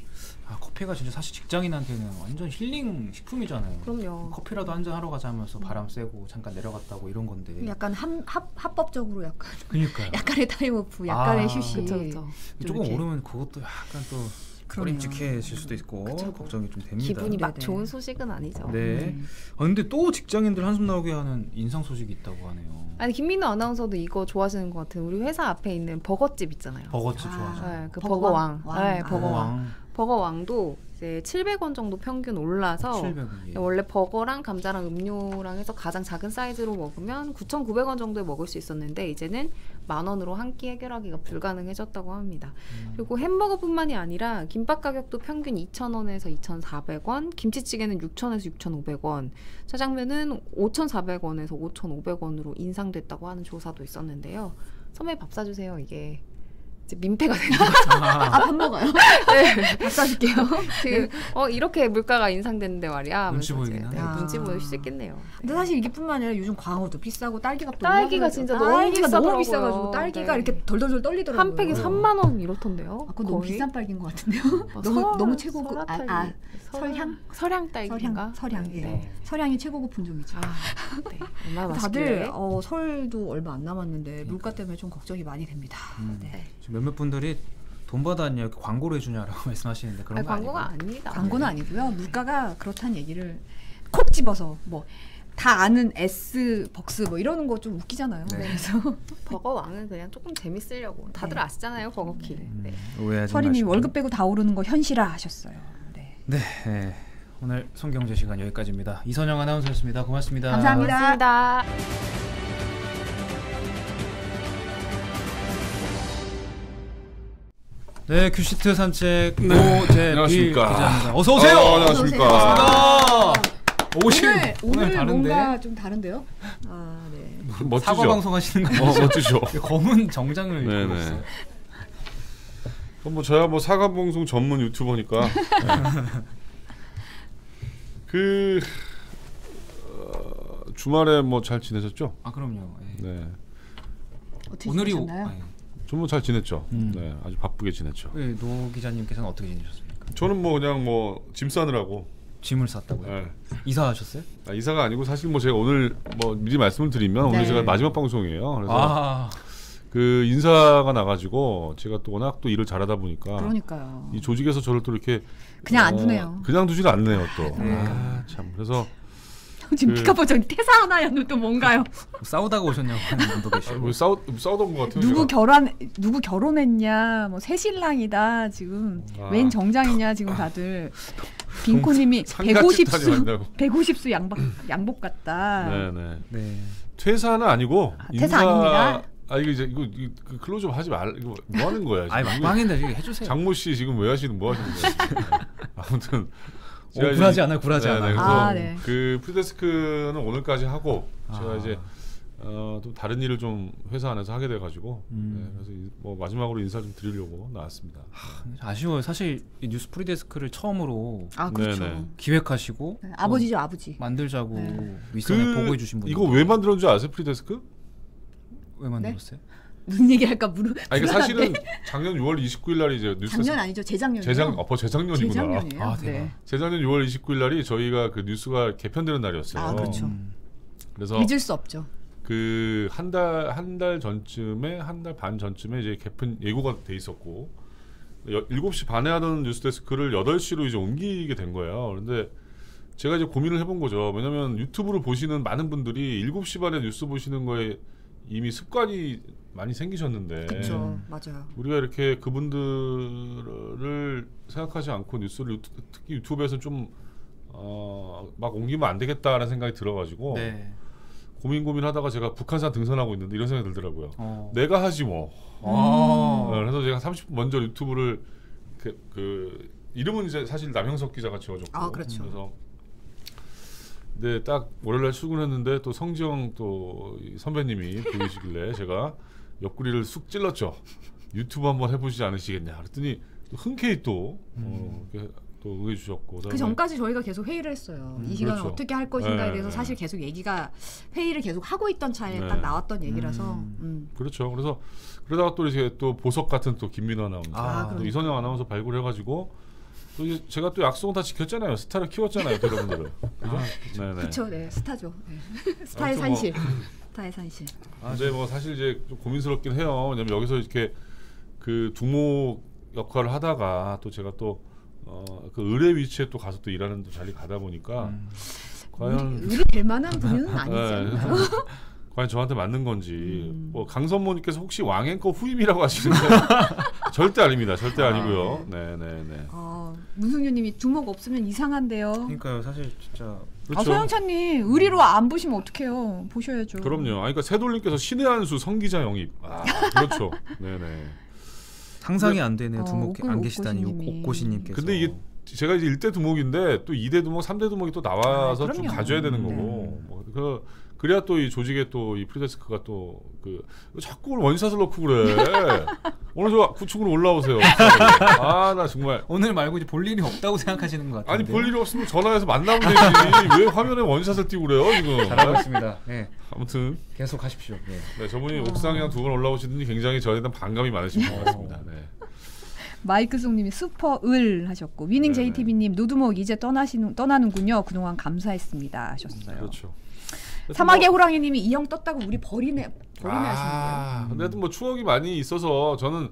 커피가 진짜 사실 직장인한테는 완전 힐링 식품이잖아요. 그럼요. 커피라도 한잔 하러 가자 하면서 바람 쐬고 잠깐 내려갔다고 이런 건데. 약간 합법적으로 약간 그러니까요. 약간의 타임오프, 약간의 휴식. 그쵸. 조금 이렇게. 오르면 그것도 약간 또 꺼림직해질 수도 있고 걱정이 좀 됩니다. 기분이 막 네네. 좋은 소식은 아니죠. 네. 근데 또 직장인들 한숨 나오게 하는 인상 소식이 있다고 하네요. 아니 김민우 아나운서도 이거 좋아하시는 것 같은 우리 회사 앞에 있는 버거집 있잖아요. 버거집 좋아하죠. 네, 그 버거왕. 버거왕. 네, 왕. 버거왕. 버거왕도 이제 700원 정도 평균 올라서 700원. 예. 원래 버거랑 감자랑 음료랑 해서 가장 작은 사이즈로 먹으면 9,900원 정도에 먹을 수 있었는데 이제는 10,000원으로 한 끼 해결하기가 불가능해졌다고 합니다. 그리고 햄버거뿐만이 아니라 김밥 가격도 평균 2,000원에서 2,400원, 김치찌개는 6,000원에서 6,500원, 짜장면은 5,400원에서 5,500원으로 인상됐다고 하는 조사도 있었는데요. 선배 밥 사주세요. 이게 이제 민폐가 되는 거죠. 밥 먹어요. 네. 밥 사줄게요. 지금 이렇게 물가가 인상됐는데 말이야. 눈치 하면서 보이긴 이제, 하네. 눈치 보일 수 있겠네요. 근데 사실 이게뿐만 아니라 요즘 광어도 비싸고 딸기가 또 딸기가 올라가고 진짜 너무 딸기가 비싸더라고요. 비싸가지고 딸기가 네. 이렇게 덜덜덜 떨리더라고요. 한 팩에 3만 원 이렇던데요. 그건 너무 거의? 비싼 딸기인 것 같은데요. 어, 너무 최고급. 설향 딸기인가? 설향. 예. 네. 설향이 최고급 분종이죠. 네. 얼마나 다들 맛있길래? 설도 얼마 안 남았는데 물가 때문에 좀 걱정이 많이 됩니다. 네. 지금 몇몇 분들이 돈 받았냐 이렇게 광고를 해주냐라고 말씀하시는데 그런 거 광고가 아니고. 아닙니다. 광고는 아니고요. 물가가 그렇다는 얘기를 콕 집어서 뭐 다 아는 S 벅스 뭐 이러는 거 좀 웃기잖아요. 네. 그래서 버거 왕은 그냥 조금 재밌으려고 다들 네. 아시잖아요. 버거킹. 네. 오해하지 서리님 마시고. 월급 빼고 다 오르는 거 현실화 하셨어요. 네. 네, 네. 오늘 손경제 시간 여기까지입니다. 이선영 아나운서였습니다. 고맙습니다. 감사합니다. 고맙습니다. 네, 큐시트 산책 노재필 안녕하십니까. 기자입니다. 어서 오세요. 안녕하십니까. 오늘 오늘 다른데 뭔가 좀 다른데요? 아, 네. 멋지죠. 사과 방송 하시는 거 멋지죠. 검은 정장을 입고 네네. 있어요. 뭐 저야 뭐 사과 방송 전문 유튜버니까. 그 주말에 뭐 잘 지내셨죠? 아 그럼요. 예. 네. 어떻게 오늘이 지내셨나요? 좀 잘 지냈죠. 음. 네, 아주 바쁘게 지냈죠. 예, 노 기자님께서는 어떻게 지내셨습니까? 저는 뭐 그냥 뭐 짐 싸느라고. 짐을 쌌다고요? 네. 이사하셨어요? 이사가 아니고 사실 뭐 제가 오늘 뭐 미리 말씀을 드리면 네. 오늘 제가 마지막 방송이에요. 그래서 아, 그 인사가 나가지고 제가 또 워낙 또 일을 잘하다 보니까 그러니까요. 이 조직에서 저를 또 이렇게 그냥 안 두네요. 그냥 두지가 않네요 또. 그러니까. 참 그래서 지금 그- 피카버전 퇴사 하나였는 또 뭔가요? 싸우다가 오셨냐고 하는 분도 계시고. 뭐 싸우던 것 같아요. 누구 결혼했냐, 뭐 새신랑이다 지금 아. 웬 정장이냐 지금 다들 빈코님이 상가집 150수 다녀간다고. 150수 양복 같다. 네네. 네. 퇴사는 아니고 퇴사 아닙니다. 이거 이제 이거 클로즈업 하지 말. 이거 뭐 하는 거야? 아니 지금? 막방인데 이게 해주세요. 장모 씨 지금 왜 하시는 뭐 하시는 거예요? 아무튼 제가 굴하지 이제- 않아요, 굴하지 않아요. 그래서 아, 네. 그 프리데스크는 오늘까지 하고 제가 아. 이제 또 다른 일을 좀 회사 안에서 하게 돼가지고 네, 그래서 뭐 마지막으로 인사 좀 드리려고 나왔습니다. 아쉬워요. 사실 이 뉴스 프리데스크를 처음으로 아 그렇죠. 네네. 기획하시고 네, 아버지죠 아버지. 만들자고 네. 윗선에 보고해 주신 분 이거 왜 만들었는지 아세요, 프리데스크? 왜 만들었어요? 무슨 얘기할까 물어. 이게 사실은 작년 6월 29일 날이 이제 뉴스 작년 아니죠 재작년이요. 재작년이구나. 재작년이에요. 아, 대박. 네. 재작년 6월 29일 날이 저희가 그 뉴스가 개편되는 날이었어요. 아 그렇죠. 그래서 잊을 수 없죠. 그 한 달 전쯤에 한 달 반 전쯤에 이제 개편 예고가 돼 있었고 7시 반에 하던 뉴스데스크를 8시로 이제 옮기게 된 거예요. 그런데 제가 이제 고민을 해본 거죠. 왜냐면 유튜브를 보시는 많은 분들이 7시 반에 뉴스 보시는 거에 이미 습관이 많이 생기셨는데 그렇죠. 맞아요. 우리가 이렇게 그분들을 생각하지 않고 뉴스를 특히 유튜브에서 좀 막 옮기면 안 되겠다라는 생각이 들어가지고 네. 고민하다가 제가 북한산 등산하고 있는데 이런 생각이 들더라고요. 내가 하지 뭐. 그래서 제가 30분 먼저 유튜브를 그 이름은 이제 사실 남형석 기자가 지어줬고. 아, 그렇죠. 그래서 근데 딱 월요일날 출근했는데 또 성지영 또 선배님이 보이시길래 제가 옆구리를 쑥 찔렀죠. 유튜브 한번 해보시지 않으시겠냐. 그랬더니 또 흔쾌히 또 이렇게 또 응해 주셨고. 그 전까지 저희가 계속 회의를 했어요. 이 시간을 그렇죠. 어떻게 할 것인가에 네, 대해서 네. 사실 계속 얘기가 회의를 계속 하고 있던 차에 네. 딱 나왔던 얘기라서 그렇죠. 그래서 그러다가 또 이제 또 보석 같은 또 김민호 아나운서, 아, 또 이선영 아나운서 발굴해가지고 또 이제 제가 또 약속은 다 지켰잖아요. 스타를 키웠잖아요, 또 여러분들을. 그죠? 네네. 그렇죠. 네, 스타죠. 네. 스타의 아무튼 뭐- 산실. 스타의 산실. 근데 뭐 사실 이제 좀 고민스럽긴 해요. 왜냐면 여기서 이렇게 그 두목 역할을 하다가 또 제가 또 그 의뢰 위치에 또 가서 또 일하는 또 자리 가다 보니까 과연 의리 될 만한 분은 아니죠. 네, 과연 저한테 맞는 건지. 뭐 강선모님께서 혹시 왕앵커 후임이라고 하시는데 절대 아닙니다. 절대 아니고요. 네네네. 문승윤님이 두목 없으면 이상한데요. 그러니까요. 사실 진짜 그렇죠. 서영찬님 의리로 안 보시면 어떡해요. 보셔야죠. 그럼요. 그러니까 새돌님께서 신의 한수 성기자 영입. 그렇죠. 네네. 상상이 안 되네요. 두목 안 계시다니 옥고시님이. 옥고시님께서. 근데 이게 제가 이제 1대 두목인데 또 2대 두목, 3대 두목이 또 나와서 좀 그럼요. 가져야 되는 거고. 뭐 그래야 또 이 조직에 또 이 프리데스크가 또 자꾸 원샷을 넣고 그래. 오늘 저 구축으로 올라오세요. 나 정말. 오늘 말고 이제 볼 일이 없다고 생각하시는 것 같아요. 아니 볼 일이 없으면 전화해서 만나면 되지. 왜 화면에 원샷을 띄고 그래요 지금. 잘하고 있습니다. 네. 아무튼 계속 하십시오. 네. 네, 저분이 옥상에 한 2번 올라오시더니 굉장히 저에 대한 반감이 많으신 것 같습니다. 네. 마이크송님이 슈퍼을 하셨고 위닝 네네. JTB님 노두목 이제 떠나는군요. 그동안 감사했습니다 하셨어요. 그렇죠. 사막의 호랑이님이 이 형 떴다고 우리 버리네 하시는데요. 근데 뭐 추억이 많이 있어서 저는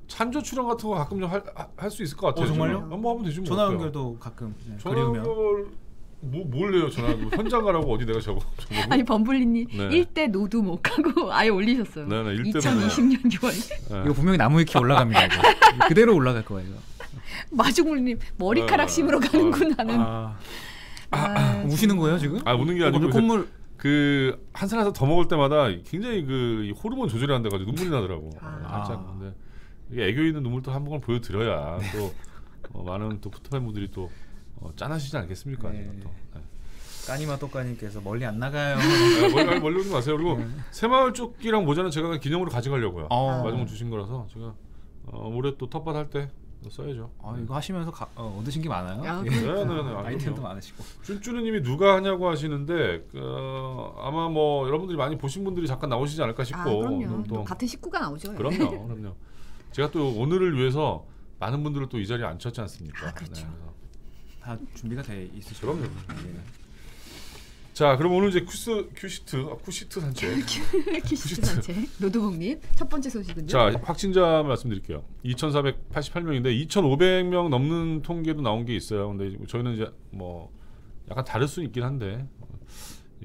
찬조 출연 같은 거 가끔 좀 할 수 있을 것 같아요. 정말요? 저는. 한번 하면 되지 뭐. 전화 어때요? 연결도 가끔 전화 그리우면. 연결 뭘 해요 전화 연결. 현장 가라고 어디 내가 저거. 아니 범블리님 네. 1대 노두목하고 아예 올리셨어요. 네네, 1대 2020년 6월. 네. 이거 분명히 나무 위키 올라갑니다. 이거. 그대로 올라갈 거예요. 마중물님 머리카락 심으러 가는군 하는. 우시는 거예요 지금? 우는 게 아니고 오늘 콧물 한 살에서 더 먹을 때마다 굉장히 이 호르몬 조절이 안 돼가지고 눈물이 나더라고. 근데 이게 애교 있는 눈물도 한 번을 보여드려야 또 많은 또 푸트팬분들이 또 짠하시지 않겠습니까? 네. 또. 네. 까니마 또까님께서 멀리 안 나가요. 멀리 오지 마세요. 그리고 새마을 조끼랑 모자는 제가 기념으로 가져가려고요. 마중을 주신 거라서 제가 올해 또 텃밭 할 때 써야죠. 이거 하시면서 얻으신 게 많아요. 네네네. 아이템도 많으시고. 쭈쭈느님이 누가 하냐고 하시는데 아마 뭐 여러분들이 많이 보신 분들이 잠깐 나오시지 않을까 싶고. 그럼요. 또 같은 식구가 나오죠. 그럼요. 제가 또 오늘을 위해서 많은 분들을 또 이 자리에 앉혔지 않습니까? 그렇죠. 다 준비가 돼 있으시죠. 그럼요. 자, 그럼 오늘 이제 쿠시트 산책. 큐시트 단체 노두봉님 첫 번째 소식은요. 자, 확진자 말씀드릴게요. 2,488명인데 2,500명 넘는 통계도 나온 게 있어요. 근데 저희는 이제 뭐 약간 다를 수 있긴 한데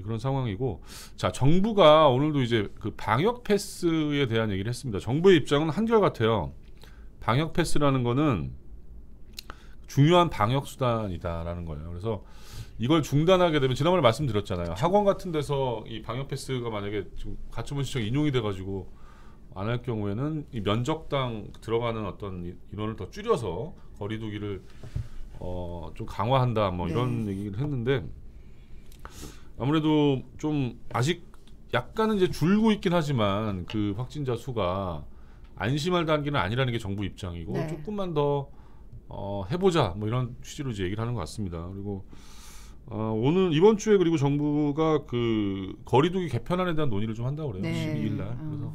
그런 상황이고, 자, 정부가 오늘도 이제 그 방역 패스에 대한 얘기를 했습니다. 정부의 입장은 한결 같아요. 방역 패스라는 거는 중요한 방역 수단이다라는 거예요. 그래서 이걸 중단하게 되면 지난번에 말씀드렸잖아요. 학원 같은 데서 이 방역 패스가 만약에 지금 가처분 신청 인용이 돼가지고 안 할 경우에는 이 면적당 들어가는 어떤 인원을 더 줄여서 거리두기를 좀 강화한다 뭐 이런 얘기를 했는데, 아무래도 좀 아직 약간은 이제 줄고 있긴 하지만 그 확진자 수가 안심할 단계는 아니라는 게 정부 입장이고 조금만 더 해보자 뭐 이런 취지로 이제 얘기를 하는 것 같습니다. 그리고 오늘 이번 주에 그리고 정부가 그 거리두기 개편안에 대한 논의를 좀 한다고 그래요. 12일 날. 그래서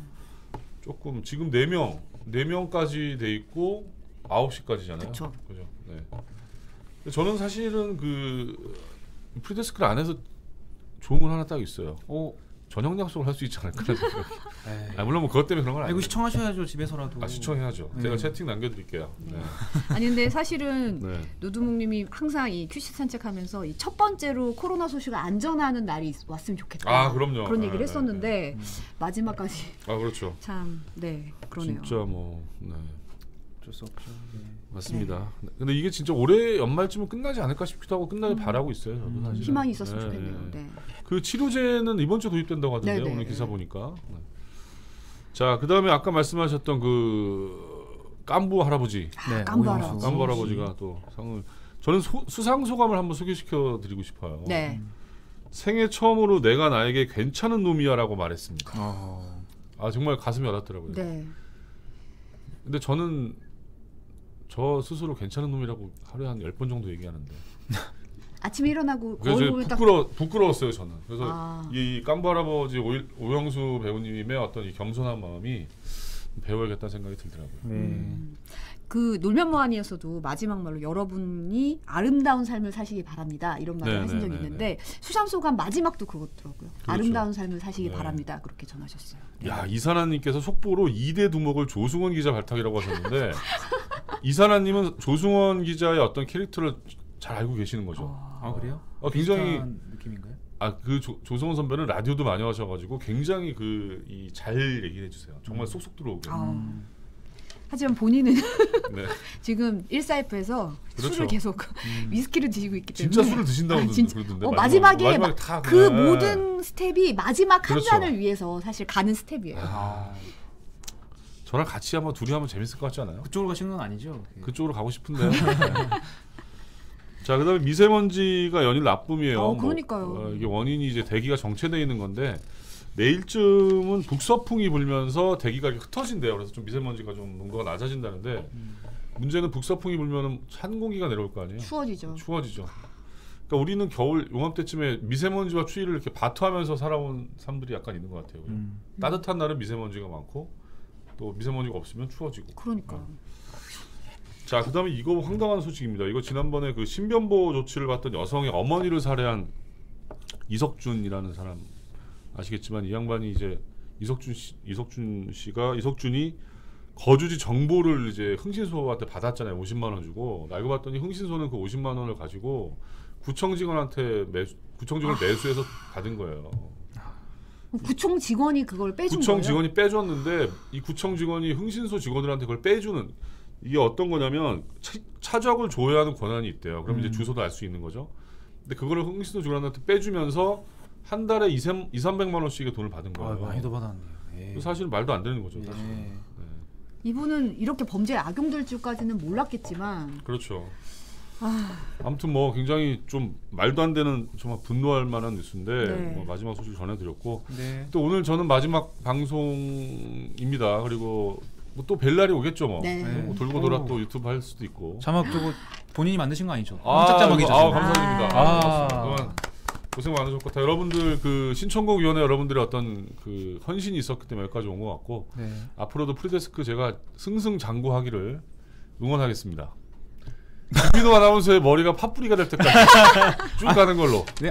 조금 지금 4명까지 돼 있고 9시까지잖아요. 그죠? 네. 저는 사실은 그 프리데스크를 안에서 좋은 건 하나 딱 있어요. 저녁 약속을 할 수 있지 않을까 생각이. 물론 뭐 그것 때문에 그런 건 아니고. 이거 시청하셔야죠 집에서라도. 시청해야죠. 제가 채팅 남겨드릴게요. 아니 근데 사실은 노두목님이 항상 이 큐시트 산책하면서 이 첫 번째로 코로나 소식을 안 전하는 날이 왔으면 좋겠다. 그럼요. 그런 얘기를 했었는데 마지막까지. 그렇죠. 참, 그러네요. 진짜 뭐, 어쩔 수 없죠. 맞습니다. 근데 이게 진짜 올해 연말쯤은 끝나지 않을까 싶기도 하고 끝나길 바라고 있어요. 저도 사실은. 희망이 있었으면 좋겠네요. 그 치료제는 이번 주에 도입된다고 하던데요. 오늘 기사 보니까. 자, 그 다음에 아까 말씀하셨던 그 깐부 할아버지. 깐부 할아버지가 또 상을. 저는 수상 소감을 한번 소개시켜 드리고 싶어요. 생애 처음으로 내가 나에게 괜찮은 놈이야라고 말했습니다. 정말 가슴이 와닿더라고요. 근데 저는 저 스스로 괜찮은 놈이라고 하루에 한 10번 정도 얘기하는데. 아침에 일어나고 거울 보면 부끄러웠어요 저는. 그래서 이 깐부 할아버지 오영수 배우님의 어떤 이 겸손한 마음이 배워야겠다는 생각이 들더라고요. 그 놀면 뭐하니에서도 마지막 말로 여러분이 아름다운 삶을 사시기 바랍니다 이런 말을 하신 적이 있는데 수상소감 마지막도 그거더라고요. 그렇죠. 아름다운 삶을 사시기 바랍니다 그렇게 전하셨어요. 야, 이산아님께서 속보로 2대 두목을 조승원 기자 발탁이라고 하셨는데 이산아님은 조승원 기자의 어떤 캐릭터를 잘 알고 계시는 거죠. 그래요? 굉장히 느낌인가요? 조성은 선배는 라디오도 많이 하셔가지고 굉장히 잘 얘기해 주세요. 정말 쏙쏙 들어오게. 하지만 본인은 네. 지금 1사F에서 그렇죠. 술을 계속 위스키를 드시고 있기 때문에 진짜 술을 드신다고 진짜. 그러던데. 마지막에 다 그 모든 스텝이 마지막 그렇죠. 한 잔을 위해서 사실 가는 스텝이에요. 저랑 같이 둘이 하면 재밌을 것 같지 않아요? 그쪽으로 가시는 건 아니죠? 그쪽으로 가고 싶은데요. 네. 자, 그다음에 미세먼지가 연일 나쁨이에요. 그러니까요. 이게 원인이 이제 대기가 정체되어 있는 건데 내일쯤은 북서풍이 불면서 대기가 이렇게 흩어진대요. 그래서 좀 미세먼지가 좀 농도가 낮아진다는데 문제는 북서풍이 불면은 찬 공기가 내려올 거 아니에요. 추워지죠. 그러니까 우리는 겨울 요맘때쯤에 미세먼지와 추위를 이렇게 바투하면서 살아온 사람들이 약간 있는 것 같아요. 따뜻한 날은 미세먼지가 많고 또 미세먼지가 없으면 추워지고. 그러니까. 자, 그다음에 이거 황당한 소식입니다. 이거 지난번에 그 신변보호 조치를 받던 여성의 어머니를 살해한 이석준이라는 사람 아시겠지만 이 양반이 이제 이석준이 거주지 정보를 이제 흥신소한테 받았잖아요. 50만 원 주고. 알고 봤더니 흥신소는 그 50만 원을 가지고 구청 직원을 매수해서 받은 거예요. 구청 직원이 그걸 빼준 구청 거예요? 직원이 빼줬는데 이 구청 직원이 흥신소 직원들한테 그걸 빼주는 이게 어떤 거냐면 차적을 조회하는 권한이 있대요. 그럼 이제 주소도 알 수 있는 거죠. 근데 그거를 흥신소 직원한테 빼주면서 한 달에 200~300만 원씩의 돈을 받은 거예요. 많이도 받았네요. 사실 말도 안 되는 거죠. 사실. 네. 이분은 이렇게 범죄에 악용될 줄까지는 몰랐겠지만 그렇죠. 아무튼 뭐 굉장히 좀 말도 안 되는 정말 분노할 만한 뉴스인데 네. 뭐 마지막 소식 전해드렸고 네. 또 오늘 저는 마지막 방송입니다. 그리고 뭐 또 뵐 날이 오겠죠 뭐. 네. 뭐 돌고 돌아 또 유튜브 할 수도 있고. 자막 저거 본인이 만드신 거 아니죠? 깜짝 자막이죠. 감사드립니다. 그동안 고생 많으셨고 다 여러분들 그 신청곡 위원회 여러분들의 어떤 그 헌신이 있었기 때문에 여기까지 온 것 같고 네. 앞으로도 프리데스크 제가 승승장구하기를 응원하겠습니다. 김민호 아나운서의 머리가 팥뿌리가 될 때까지 쭉 가는 걸로. 네,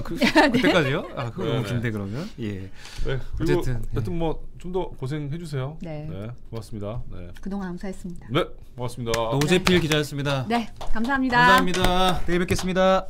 그때까지요? 그거 너무 긴데 그러면. 예. 네, 그리고 어쨌든 뭐 좀 더 고생해 주세요. 네. 고맙습니다. 네. 그동안 감사했습니다. 네, 고맙습니다. 노재필 기자였습니다. 네, 감사합니다. 감사합니다. 내일 뵙겠습니다.